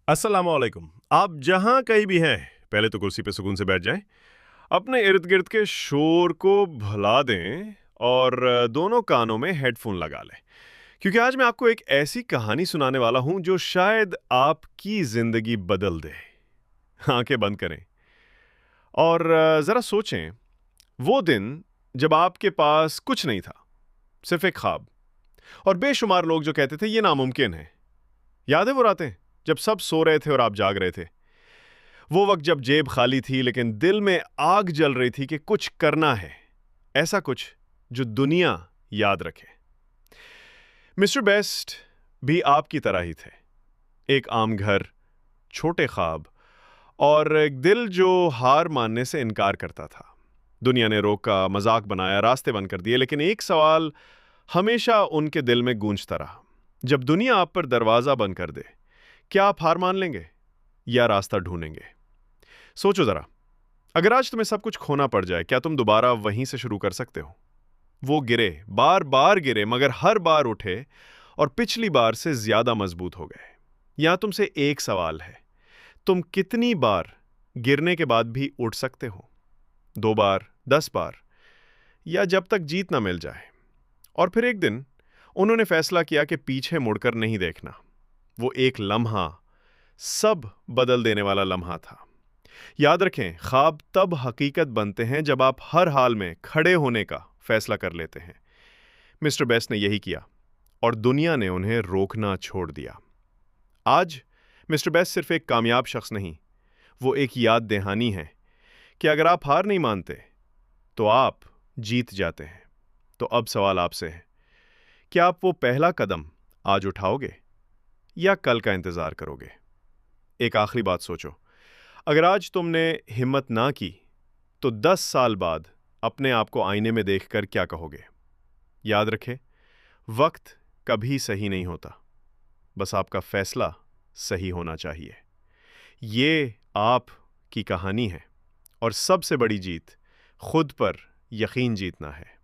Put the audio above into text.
अस्सलाम वालेकुम। आप जहां कहीं भी हैं, पहले तो कुर्सी पे सुकून से बैठ जाएं, अपने इर्द गिर्द के शोर को भुला दें और दोनों कानों में हेडफोन लगा लें, क्योंकि आज मैं आपको एक ऐसी कहानी सुनाने वाला हूं जो शायद आपकी जिंदगी बदल दे। आंखें बंद करें और जरा सोचें, वो दिन जब आपके पास कुछ नहीं था, सिर्फ एक ख्वाब और बेशुमार लोग जो कहते थे ये नामुमकिन है। याद है वो रातें जब सब सो रहे थे और आप जाग रहे थे? वो वक्त जब जेब खाली थी लेकिन दिल में आग जल रही थी कि कुछ करना है, ऐसा कुछ जो दुनिया याद रखे। मिस्टर बेस्ट भी आपकी तरह ही थे। एक आम घर, छोटे ख्वाब और एक दिल जो हार मानने से इनकार करता था। दुनिया ने रोका, मजाक बनाया, रास्ते बंद कर दिए, लेकिन एक सवाल हमेशा उनके दिल में गूंजता रहा। जब दुनिया आप पर दरवाजा बंद कर दे, क्या आप हार मान लेंगे या रास्ता ढूंढेंगे? सोचो जरा, अगर आज तुम्हें सब कुछ खोना पड़ जाए, क्या तुम दोबारा वहीं से शुरू कर सकते हो? वो गिरे, बार बार गिरे, मगर हर बार उठे और पिछली बार से ज्यादा मजबूत हो गए। यहां तुमसे एक सवाल है, तुम कितनी बार गिरने के बाद भी उठ सकते हो? 2 बार, 10 बार, या जब तक जीत ना मिल जाए? और फिर एक दिन उन्होंने फैसला किया कि पीछे मुड़कर नहीं देखना। वो एक लम्हा सब बदल देने वाला लम्हा था। याद रखें, ख्वाब तब हकीकत बनते हैं जब आप हर हाल में खड़े होने का फैसला कर लेते हैं। मिस्टर बेस्ट ने यही किया और दुनिया ने उन्हें रोकना छोड़ दिया। आज मिस्टर बेस्ट सिर्फ एक कामयाब शख्स नहीं, वो एक याद दहानी है कि अगर आप हार नहीं मानते तो आप जीत जाते हैं। तो अब सवाल आपसे है, क्या आप वो पहला कदम आज उठाओगे या कल का इंतजार करोगे? एक आखिरी बात सोचो, अगर आज तुमने हिम्मत ना की तो 10 साल बाद अपने आप को आईने में देखकर क्या कहोगे? याद रखें, वक्त कभी सही नहीं होता, बस आपका फैसला सही होना चाहिए। ये आप की कहानी है और सबसे बड़ी जीत खुद पर यकीन जीतना है।